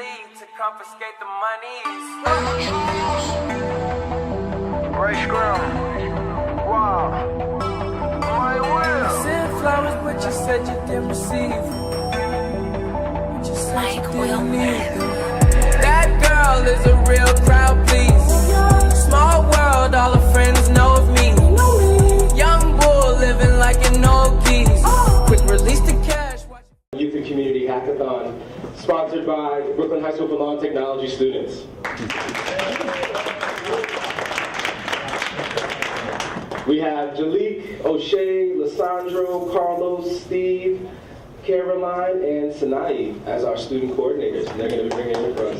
leave to confiscate the monies. Ray Scrum. Wow. My will. You sent flowers, but you said you didn't receive. But you said you didn't need them. That girl is a real crowd, please. Small world, all her friends know of me. Young bull living like an old geese. Quick release the cash. Youth and Community Hackathon, sponsored by Brooklyn High School for Law and Technology students. We have Jalik, O'Shea, Lissandro, Carlos, Steve, Caroline, and Sinai as our student coordinators, and they're going to be bringing it for us.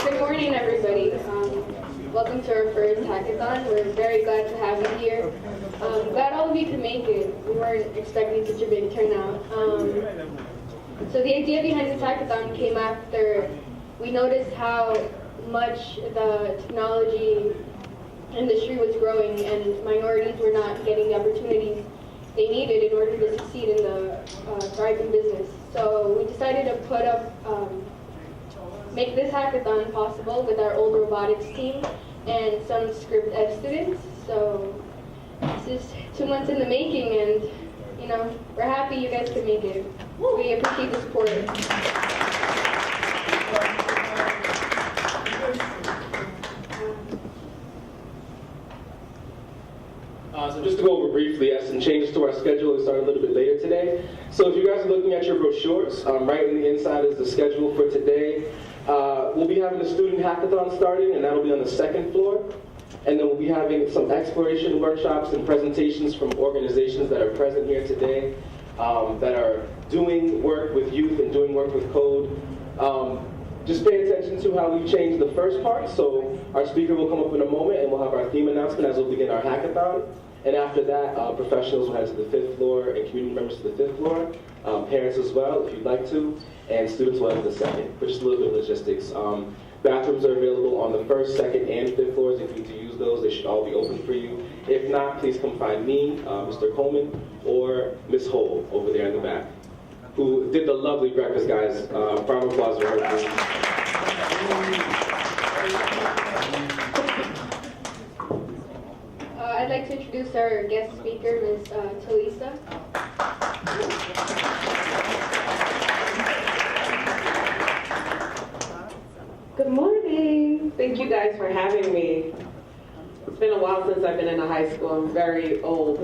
Good morning, everybody. Welcome to our first hackathon. We're very glad to have you here. Glad all of you could make it. We weren't expecting such a big turnout. So the idea behind this hackathon came after we noticed how much the technology industry was growing and minorities were not getting the opportunities they needed in order to succeed in the thriving business. So we decided to put up, make this hackathon possible with our old robotics team and some Script F students. So this is 2 months in the making, and you know, we're happy you guys could make it. We appreciate the support. So just to go over briefly, some changes to our schedule and start a little bit later today. So if you guys are looking at your brochures, right in the inside is the schedule for today. We'll be having a student hackathon starting, and that'll be on the 2nd floor. And then we'll be having some exploration workshops and presentations from organizations that are present here today that are doing work with youth and doing work with code. Just pay attention to how we've changed the first part. So our speaker will come up in a moment, and we'll have our theme announcement as we'll begin our hackathon. And after that, professionals will head to the 5th floor and community members to the 5th floor, parents as well, if you'd like to, and students will head to the 2nd, but just a little bit of logistics. Bathrooms are available on the 1st, 2nd, and 5th floors. If you need to use those, they should all be open for you. If not, please come find me, Mr. Coleman, or Ms. Hole over there in the back, who did the lovely breakfast, guys. Round of applause for her, please. I'd like to introduce our guest speaker, Ms. Talisa. Good morning. Thank you guys for having me. It's been a while since I've been in a high school. I'm very old.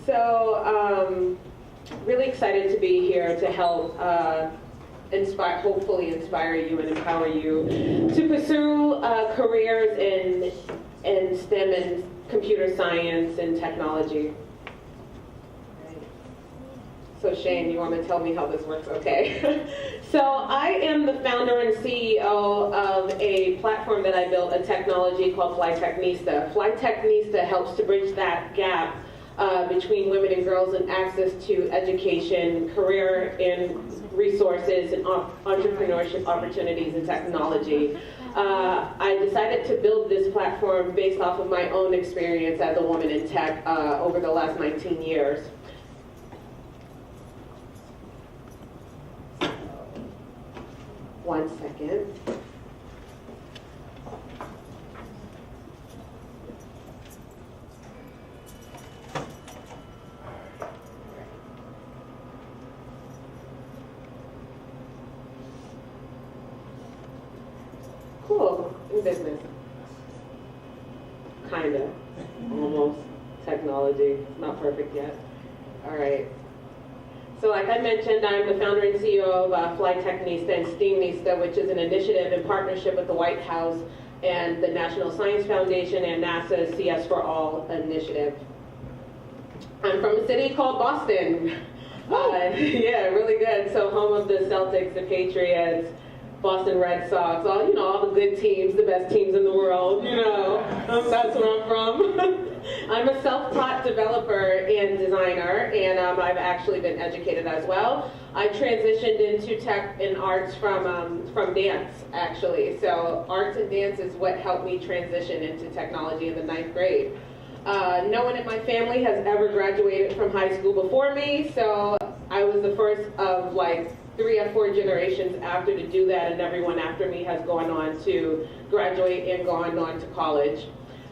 So, really excited to be here to help hopefully inspire you and empower you to pursue careers in STEM and computer science and technology. So Shane, you want to tell me how this works? Okay. So I am the founder and CEO of a platform that I built, a technology called FlyTechnista. FlyTechnista helps to bridge that gap between women and girls and access to education, career and resources, and entrepreneurship opportunities in technology. I decided to build this platform based off of my own experience as a woman in tech over the last 19 years. One second. Cool, in business. Kinda, almost. Technology, not perfect yet. All right. So like I mentioned, I'm the founder and CEO of FlyTechnista and STEAMnista, which is an initiative in partnership with the White House and the National Science Foundation and NASA's CS for All initiative. I'm from a city called Boston. Yeah, really good. So home of the Celtics, the Patriots, Boston Red Sox, all the good teams, the best teams in the world, that's where I'm from. I'm a self-taught developer and designer, and I've actually been educated as well. I transitioned into tech and arts from dance, actually. So arts and dance is what helped me transition into technology in the 9th grade. No one in my family has ever graduated from high school before me, so I was the the first of like 3 or 4 generations after to do that, and everyone after me has gone on to graduate and gone on to college.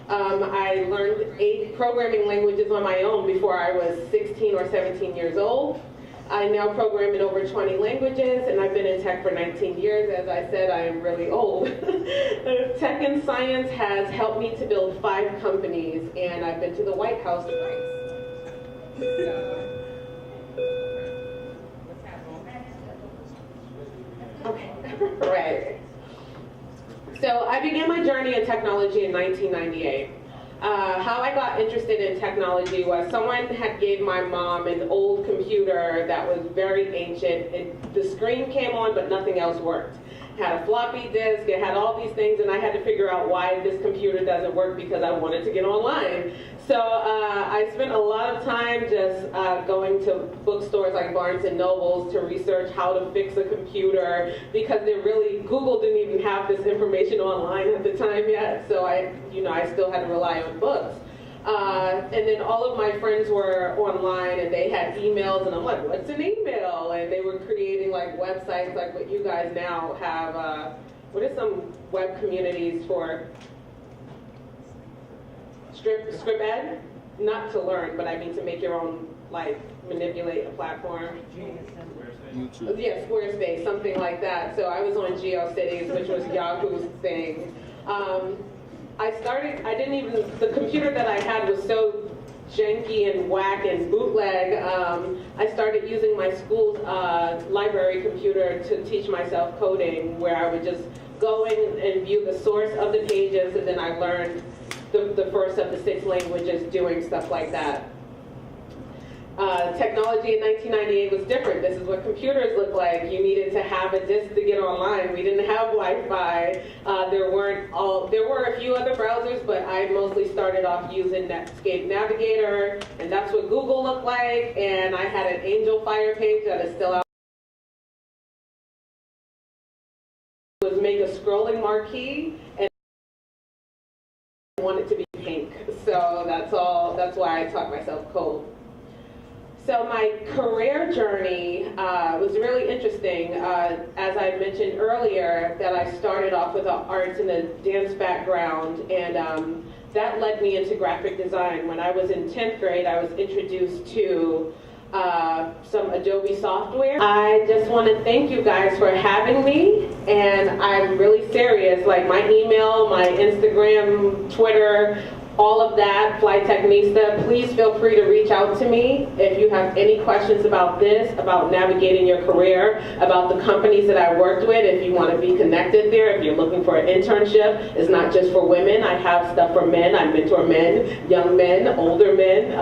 I learned 8 programming languages on my own before I was 16 or 17 years old. I now program in over 20 languages, and I've been in tech for 19 years. As I said, I am really old. Tech and science has helped me to build 5 companies, and I've been to the White House twice. Okay, right. So I began my journey in technology in 1998. How I got interested in technology was someone had gave my mom an old computer that was very ancient. The screen came on, but nothing else worked. It had a floppy disk, it had all these things, and I had to figure out why this computer doesn't work because I wanted to get online. So I spent a lot of time just going to bookstores like Barnes and Nobles to research how to fix a computer, because Google didn't even have this information online at the time yet. So I still had to rely on books. And then all of my friends were online and they had emails, and I'm like, what's an email? And they were creating like websites like what you guys now have. What are some web communities for? Script ed? Not to learn, but I mean to make your own, like, manipulate a platform. YouTube. Yeah, Squarespace, something like that. So I was on GeoCities, which was Yahoo's thing. The computer that I had was so janky and whack and bootleg. I started using my school's library computer to teach myself coding, where I would just go in and view the source of the pages, and then I learned the first of the 6 languages doing stuff like that. Technology in 1998 was different. This is what computers look like. You needed to have a disk to get online. We didn't have Wi-Fi. There were a few other browsers, but I mostly started off using Netscape Navigator, and that's what Google looked like. And I had an Angel Fire page that is still out. Was make a scrolling marquee, and I want it to be pink. So that's why I taught myself code. So my career journey was really interesting. As I mentioned earlier, that I started off with an arts and a dance background, and that led me into graphic design. When I was in 10th grade, I was introduced to some Adobe software. I just want to thank you guys for having me, and I'm really serious. Like my email, my Instagram, Twitter, all of that, FlyTechnista, please feel free to reach out to me if you have any questions about this, about navigating your career, about the companies that I worked with, if you want to be connected there, if you're looking for an internship. It's not just for women. I have stuff for men. I mentor men, young men, older men,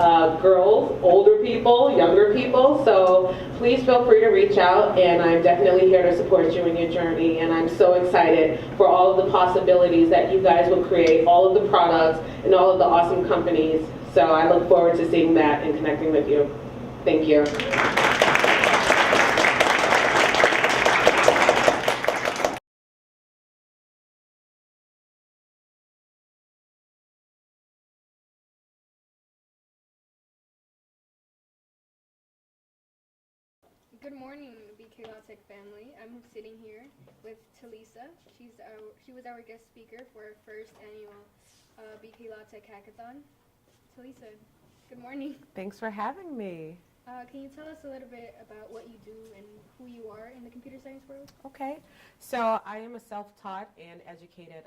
girls, older people, younger people. So please feel free to reach out, and I'm definitely here to support you in your journey. And I'm so excited for all of the possibilities that you guys will create, all of the products, and all of the awesome companies. So I look forward to seeing that and connecting with you. Thank you. Good morning, BKLAWTECH family. I'm sitting here with Talisa. She was our guest speaker for our first annual BKLAWTECH Hackathon. Talisa, good morning. Thanks for having me. Can you tell us a little bit about what you do and who you are in the computer science world? Okay, so I am a self-taught and educated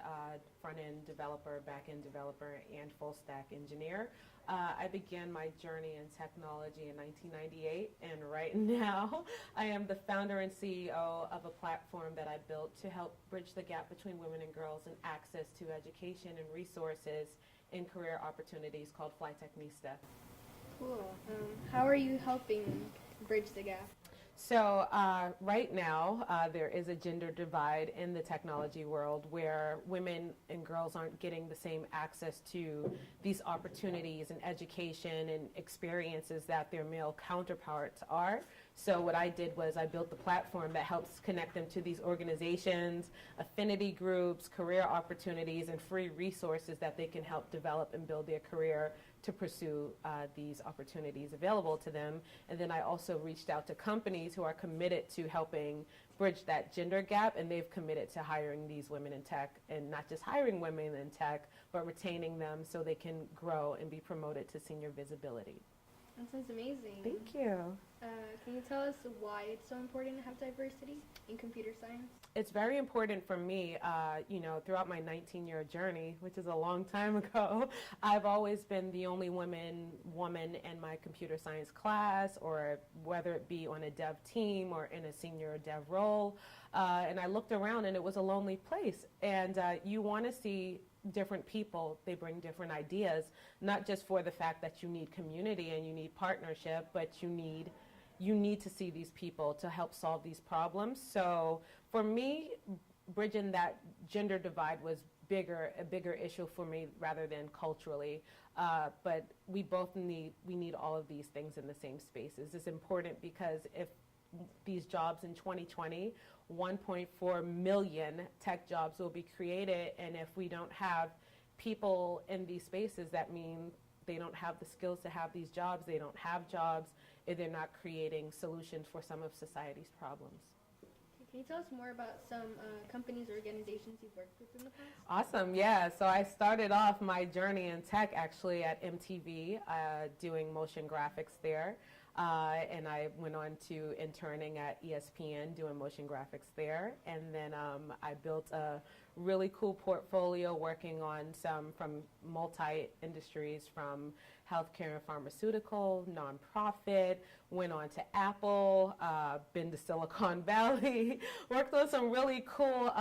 front-end developer, back-end developer, and full-stack engineer. I began my journey in technology in 1998, and right now I am the founder and CEO of a platform that I built to help bridge the gap between women and girls and access to education and resources and career opportunities, called FlyTechnista. Cool. How are you helping bridge the gap? So right now, there is a gender divide in the technology world where women and girls aren't getting the same access to these opportunities and education and experiences that their male counterparts are. So what I did was I built the platform that helps connect them to these organizations, affinity groups, career opportunities, and free resources that they can help develop and build their career to pursue these opportunities available to them. And then I also reached out to companies who are committed to helping bridge that gender gap, and they've committed to hiring these women in tech, and not just hiring women in tech, but retaining them so they can grow and be promoted to senior visibility. That sounds amazing. Thank you. Can you tell us why it's so important to have diversity in computer science? It's very important for me, throughout my 19-year journey, which is a long time ago. I've always been the only woman in my computer science class, or whether it be on a dev team or in a senior dev role. And I looked around and it was a lonely place. And you want to see different people. They bring different ideas, not just for the fact that you need community and you need partnership, but you need to see these people to help solve these problems. So for me, bridging that gender divide was a bigger issue for me rather than culturally. But we need all of these things in the same spaces. It's important because if these jobs in 2020, 1.4 million tech jobs will be created, and if we don't have people in these spaces, that means they don't have the skills to have these jobs, they don't have jobs, and they're not creating solutions for some of society's problems. Can you tell us more about some companies or organizations you've worked with in the past? Awesome, yeah. So I started off my journey in tech actually at MTV, doing motion graphics there. And I went on to interning at ESPN doing motion graphics there. And then I built a really cool portfolio working on some from multi-industries, from healthcare and pharmaceutical, nonprofit, went on to Apple, been to Silicon Valley, worked on some really cool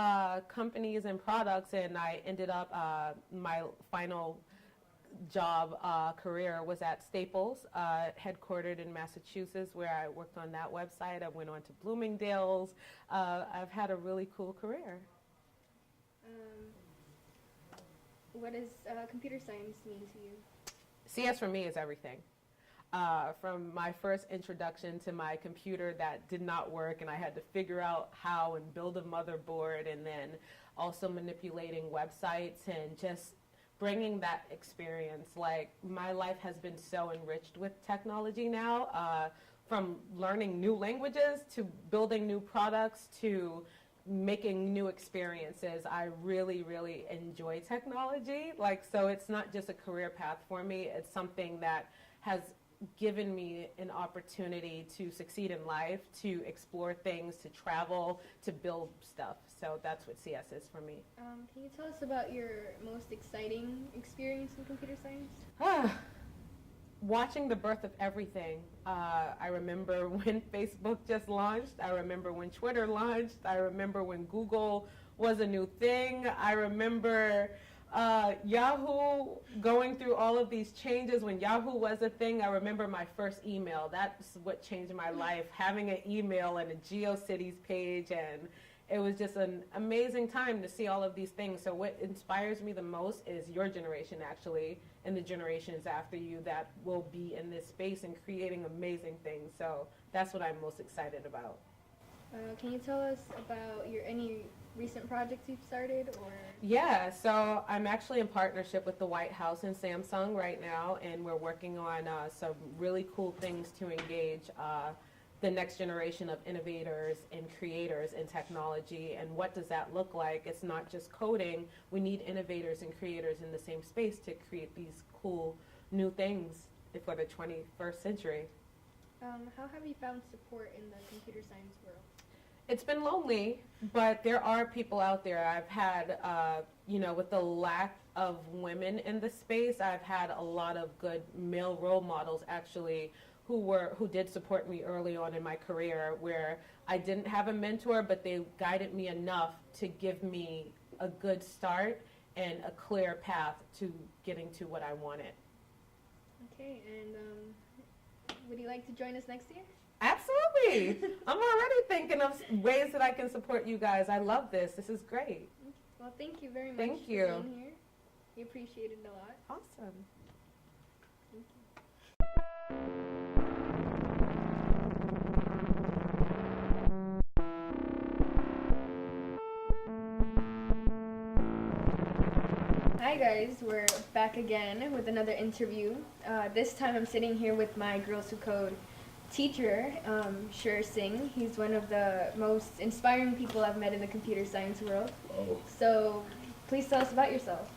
companies and products, and I ended up, my final job career was at Staples, headquartered in Massachusetts, where I worked on that website. I went on to Bloomingdale's. I've had a really cool career. What does computer science mean to you? CS for me is everything. From my first introduction to my computer that did not work, and I had to figure out how and build a motherboard, and then also manipulating websites and just bringing that experience. Like, my life has been so enriched with technology now, from learning new languages to building new products to making new experiences. I really, really enjoy technology. So it's not just a career path for me, it's something that has given me an opportunity to succeed in life, to explore things, to travel, to build stuff. So that's what CS is for me. Can you tell us about your most exciting experience in computer science? Watching the birth of everything. I remember when Facebook just launched. I remember when Twitter launched. I remember when Google was a new thing. I remember Yahoo going through all of these changes when Yahoo was a thing. I remember my first email. That's what changed my life, having an email and a GeoCities page, and it was just an amazing time to see all of these things. So what inspires me the most is your generation, actually, and the generations after you that will be in this space and creating amazing things. So that's what I'm most excited about. Can you tell us about any recent projects you've started? Yeah, so I'm actually in partnership with the White House and Samsung right now, and we're working on some really cool things to engage the next generation of innovators and creators in technology. And what does that look like? It's not just coding. We need innovators and creators in the same space to create these cool new things for the 21st century. How have you found support in the computer science world? It's been lonely, but there are people out there. I've had, with the lack of women in the space, I've had a lot of good male role models, actually, who did support me early on in my career, where I didn't have a mentor, but they guided me enough to give me a good start and a clear path to getting to what I wanted. Okay, and would you like to join us next year? Absolutely. I'm already thinking of ways that I can support you guys. I love this. This is great. Well, thank you very much Thank for you. being here. We appreciate it a lot. Awesome. Thank you. Hi guys, we're back again with another interview. This time I'm sitting here with my Girls Who Code teacher, Shir Singh. He's one of the most inspiring people I've met in the computer science world. Oh. So please tell us about yourself.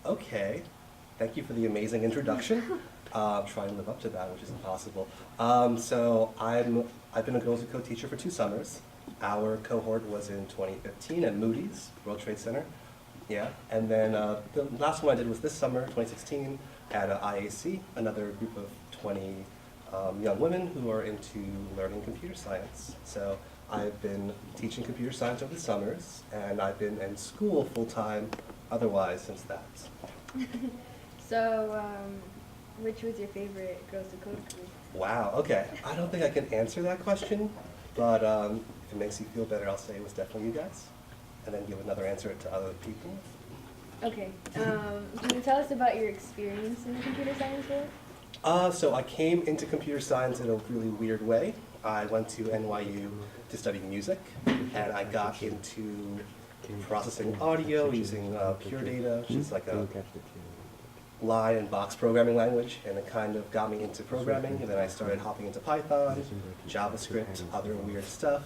Okay. Thank you for the amazing introduction. Try and live up to that, which is impossible. So I've been a Girls Who Code teacher for 2 summers. Our cohort was in 2015 at Moody's, World Trade Center. Yeah, and then the last one I did was this summer, 2016, at IAC, another group of 20 young women who are into learning computer science. So I've been teaching computer science over the summers, and I've been in school full-time otherwise since that. So, which was your favorite Girls Who Code group? Wow, okay. I don't think I can answer that question, but if it makes you feel better, I'll say it was definitely you guys, and then give another answer to other people. Okay. Can you tell us about your experience in the computer science world? So I came into computer science in a really weird way. I went to NYU to study music, and I got into processing audio using Pure Data, which is like a line and box programming language, and it kind of got me into programming, and then I started hopping into Python, JavaScript, other weird stuff,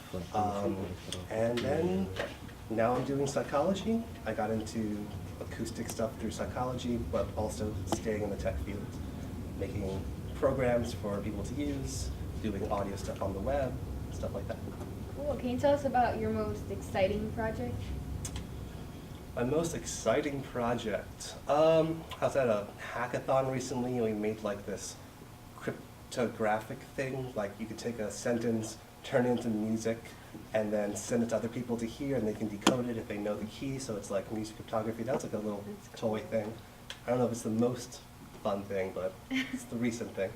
and then now I'm doing psychology. I got into acoustic stuff through psychology, but also staying in the tech field, making programs for people to use, doing audio stuff on the web, stuff like that. Cool. Can you tell us about your most exciting project? My most exciting project, I was at a hackathon recently, and we made like this cryptographic thing, like you could take a sentence, turn it into music, and then send it to other people to hear, and they can decode it if they know the key, so it's like music cryptography. That's like a little toy thing. I don't know if it's the most fun thing, but it's the recent thing.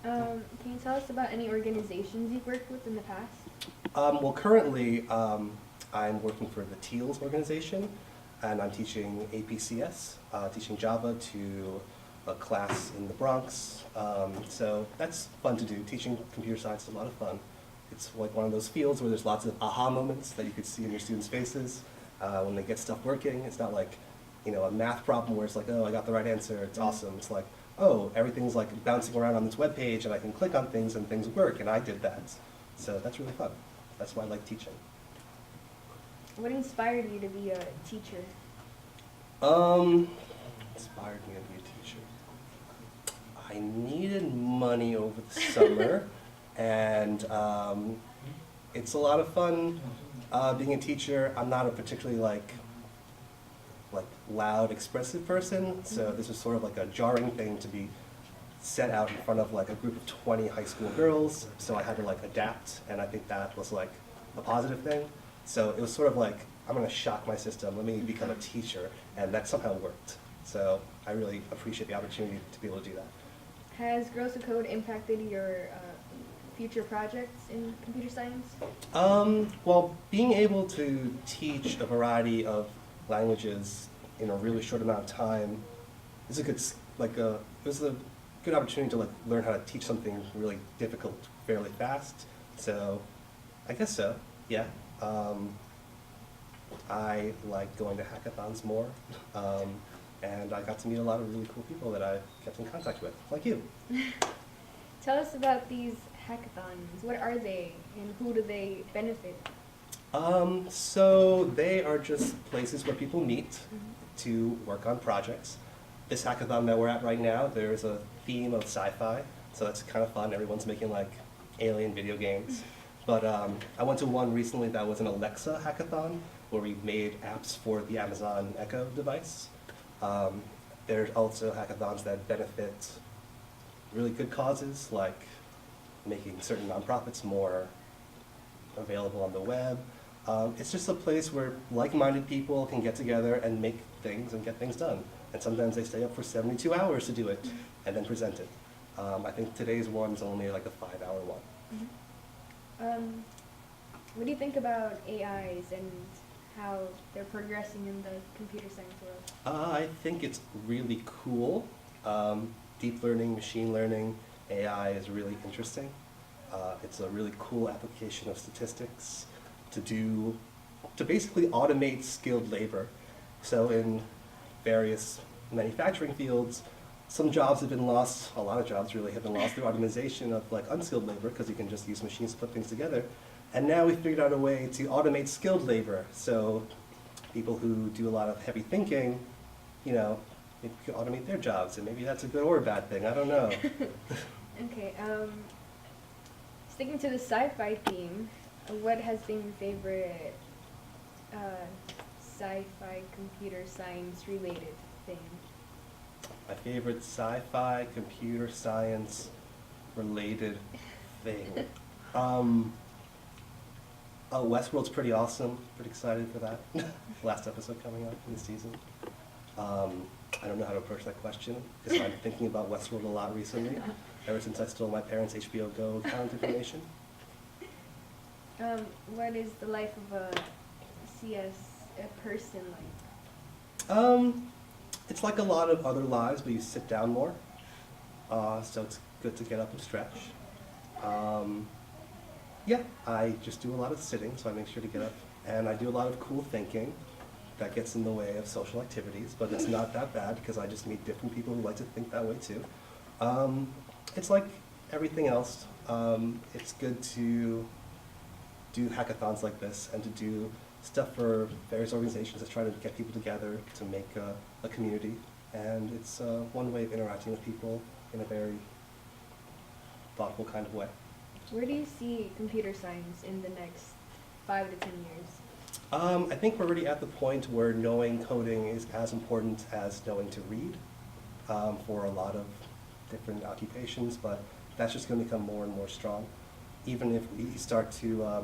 Can you tell us about any organizations you've worked with in the past? Well, currently, I'm working for the TEALS organization, and I'm teaching APCS, teaching Java to a class in the Bronx. So that's fun to do. Teaching computer science is a lot of fun. It's like one of those fields where there's lots of aha moments that you could see in your students' faces when they get stuff working. It's not like, you know, a math problem where it's like, oh, I got the right answer, it's awesome. It's like, oh, everything's like bouncing around on this web page, and I can click on things and things work, and I did that. So that's really fun. That's why I like teaching. What inspired you to be a teacher? Inspired me to be a teacher. I needed money over the summer, and it's a lot of fun being a teacher. I'm not a particularly like loud, expressive person, so this was sort of like a jarring thing to be set out in front of like a group of 20 high school girls, so I had to like adapt, and I think that was like a positive thing. So it was sort of like, I'm gonna shock my system, let me become a teacher, and that somehow worked. So I really appreciate the opportunity to be able to do that. Has Girls Who Code impacted your future projects in computer science? Well, being able to teach a variety of languages in a really short amount of time is a good, it was a good opportunity to like learn how to teach something really difficult fairly fast. So I guess so, yeah. I like going to hackathons more, and I got to meet a lot of really cool people that I kept in contact with, like you. Tell us about these hackathons. What are they, and who do they benefit? So they are just places where people meet to work on projects. This hackathon that we're at right now, there's a theme of sci-fi, so that's kind of fun. Everyone's making like alien video games. But I went to one recently that was an Alexa hackathon, where we made apps for the Amazon Echo device. There's also hackathons that benefit really good causes, like making certain nonprofits more available on the web. It's just a place where like-minded people can get together and make things and get things done. And sometimes they stay up for 72 hours to do it and then present it. I think today's one's only like a 5-hour one. What do you think about AIs and how they're progressing in the computer science world? I think it's really cool. Deep learning, machine learning, AI is really interesting. It's a really cool application of statistics to basically automate skilled labor. So in various manufacturing fields, some jobs have been lost, a lot of jobs really have been lost through automation of like unskilled labor, because you can just use machines to put things together. And now we figured out a way to automate skilled labor. So people who do a lot of heavy thinking, you know, maybe we could automate their jobs, and maybe that's a good or a bad thing, I don't know. Okay, sticking to the sci-fi theme, what has been your favorite sci-fi computer science related thing? My favorite sci-fi computer science related thing. Oh, Westworld's pretty awesome. Pretty excited for that. Last episode coming up in the season. I don't know how to approach that question because I'm thinking about Westworld a lot recently, ever since I stole my parents' HBO Go account information. What is the life of a CS person like? It's like a lot of other lives, but you sit down more. So it's good to get up and stretch. Yeah, I just do a lot of sitting, so I make sure to get up. And I do a lot of cool thinking that gets in the way of social activities, but it's not that bad because I just meet different people who like to think that way too. It's like everything else. It's good to do hackathons like this and to do stuff for various organizations that try to get people together to make a community. And it's one way of interacting with people in a very thoughtful kind of way. Where do you see computer science in the next 5 to 10 years? I think we're already at the point where knowing coding is as important as knowing to read for a lot of different occupations, but that's just going to become more and more strong. Even if we start to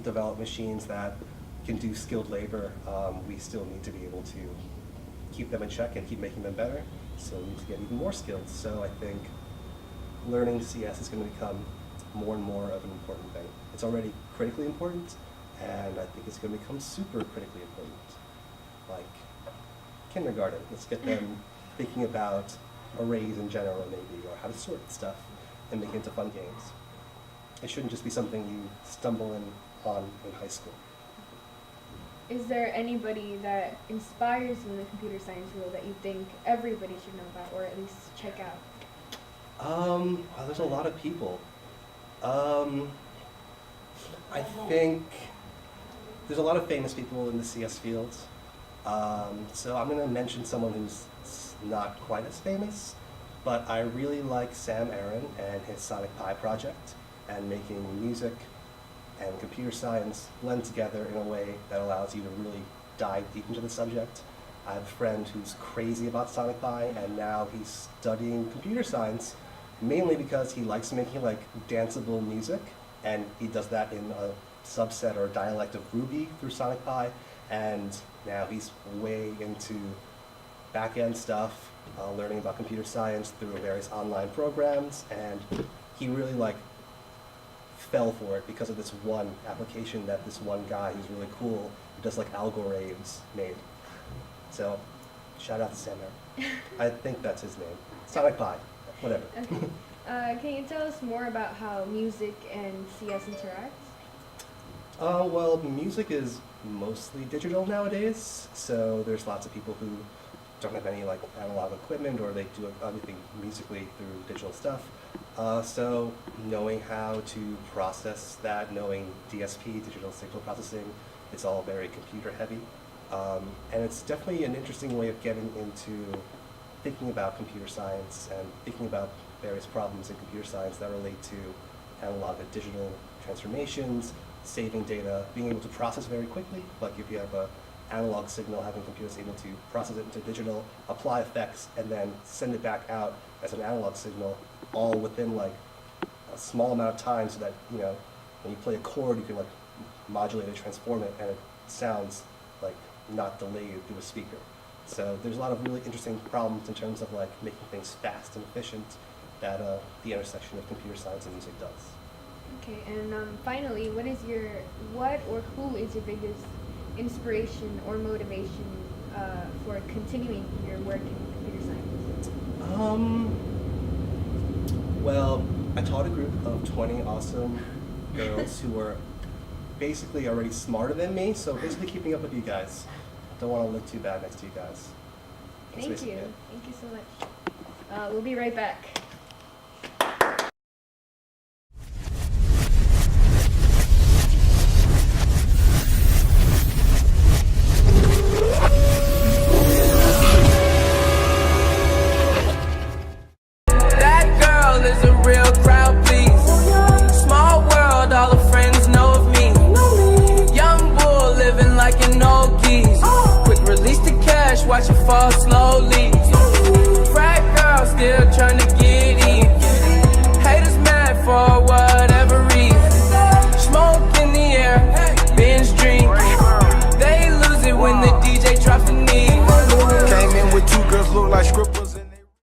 develop machines that can do skilled labor, we still need to be able to keep them in check and keep making them better, so we need to get even more skills. So I think learning CS is going to become more and more of an important thing. It's already critically important, and I think it's going to become super critically important. Like kindergarten, let's get them thinking about arrays in general maybe, or how to sort stuff and make it into fun games. It shouldn't just be something you stumble on in high school. Is there anybody that inspires you in the computer science world that you think everybody should know about, or at least check out? Well, there's a lot of people. I think there's a lot of famous people in the CS field. So I'm going to mention someone who's not quite as famous, but I really like Sam Aaron and his Sonic Pi project, and making music and computer science blend together in a way that allows you to really dive deep into the subject. I have a friend who's crazy about Sonic Pi, and now he's studying computer science, mainly because he likes making like danceable music, and he does that in a subset or dialect of Ruby through Sonic Pi, and now he's way into back-end stuff, learning about computer science through various online programs, and he really like fell for it because of this one application that this one guy who's really cool, who does like algorithms, made. So, shout out to Sam Aaron. I think that's his name. Sonic Pi, whatever. Okay. Can you tell us more about how music and CS interact? Well, music is mostly digital nowadays, so there's lots of people who don't have any like analog equipment, or they do everything musically through digital stuff. So knowing how to process that, knowing DSP, digital signal processing, it's all very computer heavy. And it's definitely an interesting way of getting into thinking about computer science and thinking about various problems in computer science that relate to analog and digital transformations, saving data, being able to process very quickly, like if you have an analog signal, having computers able to process it into digital, apply effects, and then send it back out as an analog signal, all within like a small amount of time, so that, you know, when you play a chord, you can like modulate it, transform it, and it sounds like not delayed through a speaker. So there's a lot of really interesting problems in terms of like making things fast and efficient that the intersection of computer science and music does. Okay, and finally, what or who is your biggest inspiration or motivation for continuing your work in computer science? Well, I taught a group of 20 awesome girls who were basically already smarter than me, so basically keeping up with you guys. Don't want to look too bad next to you guys. Thank basically you. it. Thank you so much. We'll be right back. That girl is a real crowd, please. Small world, all her friends know of me. Young bull living like an old geese. Quick release the cash, watch it fall slow.